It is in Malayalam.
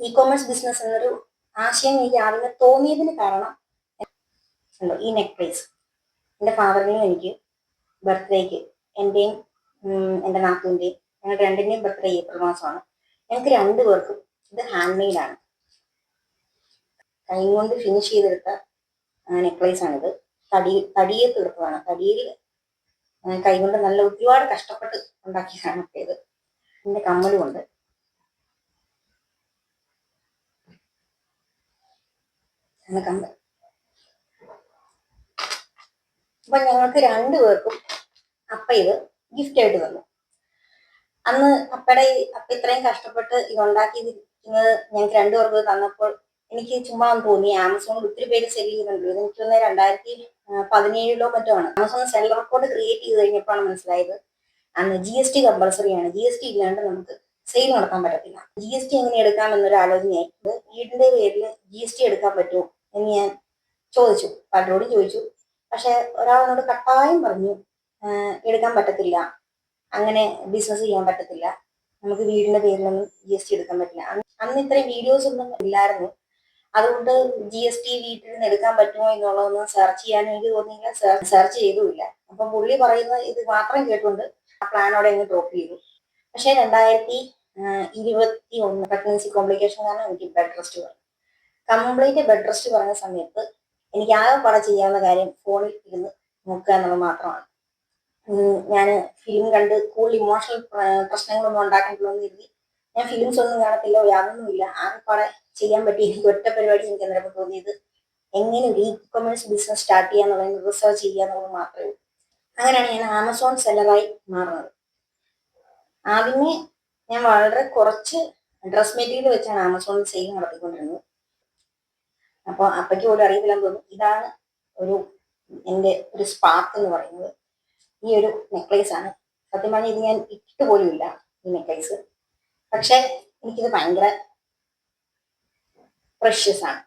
ഇ കോമേഴ്സ് ബിസിനസ് എന്നൊരു ആശയം എനിക്ക് ആദ്യമേ തോന്നിയതിന് കാരണം ഉണ്ടോ ഈ നെക്ലേസ് എൻ്റെ ഫാദറിനെയും എനിക്ക് ബർത്ത്ഡേക്ക് എൻ്റെയും എൻ്റെ നാത്തൂൻ്റെയും ഞങ്ങളുടെ രണ്ടിൻ്റെയും ബർത്ത്ഡേ ഏപ്രിൽ മാസമാണ്. ഞങ്ങൾക്ക് രണ്ടുപേർക്കും ഇത് ഹാൻഡ് മെയ്ഡാണ്, കൈ കൊണ്ട് ഫിനിഷ് ചെയ്തെടുത്ത നെക്ലേസ് ആണിത്. തടിയെ തീർത്തതാണ്, തടിയിൽ കൈകൊണ്ട് നല്ല ഒരുപാട് കഷ്ടപ്പെട്ട് ഉണ്ടാക്കിയതാണ് ഇത്. ഇതിൻ്റെ കമ്മലുമുണ്ട്. കമ്മൽ അപ്പൊ ഞങ്ങൾക്ക് രണ്ടുപേർക്കും അപ്പ ഇത് ഗിഫ്റ്റ് ആയിട്ട് തന്നു. അന്ന് അപ്പ ഇത്രയും കഷ്ടപ്പെട്ട് ഇതുണ്ടാക്കിയിരിക്കുന്നത് ഞങ്ങൾക്ക് രണ്ടുപേർക്ക് തന്നപ്പോൾ എനിക്ക് ചുമ്മാ തോന്നി, ആമസോണിൽ ഒത്തിരി പേര് സെൽ ചെയ്യുന്നുണ്ട്. ഇത് എനിക്ക് തോന്നുന്നത് 2017 മറ്റോ ആണ്. ആമസോൺ സെല്ലർ റെക്കോർഡ് ക്രിയേറ്റ് ചെയ്ത് കഴിഞ്ഞപ്പോഴാണ് മനസ്സിലായത് അന്ന് GST കമ്പൾസറിയാണ്. GST ഇല്ലാണ്ട് നമുക്ക് സെയിൽ നടത്താൻ പറ്റത്തില്ല. GST എങ്ങനെ എടുക്കാം എന്നൊരു ആലോചനയായി. വീടിന്റെ പേരിൽ GST എടുക്കാൻ പറ്റുമോ എന്ന് ഞാൻ ചോദിച്ചു, പലരോടും ചോദിച്ചു. പക്ഷെ ഒരാളെന്നോട് കട്ടായം പറഞ്ഞു എടുക്കാൻ പറ്റത്തില്ല, അങ്ങനെ ബിസിനസ് ചെയ്യാൻ പറ്റത്തില്ല, നമുക്ക് വീടിന്റെ പേരിലൊന്നും GST എടുക്കാൻ പറ്റില്ല. അന്ന് ഇത്രയും വീഡിയോസ് ഒന്നും ഇല്ലായിരുന്നു. അതുകൊണ്ട് GST വീട്ടിൽ നിന്ന് എടുക്കാൻ പറ്റുമോ എന്നുള്ളതൊന്നും സെർച്ച് ചെയ്യാനും എനിക്ക് തോന്നിയില്ല, സെർച്ച് ചെയ്തുമില്ല. അപ്പം പുള്ളി പറയുന്ന ഇത് മാത്രം കേട്ടുകൊണ്ട് ആ പ്ലാനോടെ അങ്ങ് ഡ്രോപ്പ് ചെയ്തു. പക്ഷെ 2021 പ്രഗ്നൻസി കോംപ്ലിക്കേഷൻ കാരണം എനിക്ക് ബെഡ് റെസ്റ്റ് പറഞ്ഞു. കംപ്ലീറ്റ് ബെഡ് റെസ്റ്റ് പറഞ്ഞ സമയത്ത് എനിക്ക് ആകെ ചെയ്യാവുന്ന കാര്യം ഫോണിൽ ഇരുന്ന് നോക്കുക എന്നുള്ളത് മാത്രമാണ്. ഞാൻ ഫിലിം കണ്ട് കൂടുതൽ ഇമോഷണൽ പ്രശ്നങ്ങളൊന്നും ഉണ്ടാക്കിയിട്ടുള്ളതെന്ന് കരുതി ഞാൻ ഫിലിംസ് ഒന്നും കാണത്തില്ല, യാതൊന്നുമില്ല. ആകെ ചെയ്യാൻ പറ്റി എനിക്ക് ഒറ്റ പരിപാടി എനിക്ക് അന്നേരം തോന്നിയത് എങ്ങനെ ഒരു ഇ കൊമേഴ്സ് ബിസിനസ് സ്റ്റാർട്ട് ചെയ്യാന്നുള്ളത് റിസർച്ച് ചെയ്യുക എന്നുള്ളത് മാത്രമേ ഉള്ളൂ. അങ്ങനെയാണ് ഞാൻ ആമസോൺ സെല്ലറായി മാറുന്നത്. ആദ്യമേ ഞാൻ വളരെ കുറച്ച് ഡ്രസ് മെറ്റീരിയൽ വെച്ചാണ് ആമസോണിൽ സെയിൽ നടത്തിക്കൊണ്ടിരുന്നത്. അപ്പോൾ അപ്പയ്ക്ക് പോലും അറിയത്തില്ലെന്ന് തോന്നുന്നു. ഇതാണ് എൻ്റെ ഒരു സ്പാർക്ക് എന്ന് പറയുന്നത്. ഈ ഒരു നെക്ലേസ് ആണ്. സത്യം പറഞ്ഞാൽ ഇത് ഞാൻ ഇട്ട് പോലും ഇല്ല ഈ നെക്ലേസ്. പക്ഷെ എനിക്കിത് ഭയങ്കര പ്രഷ്യസ് ആണ്.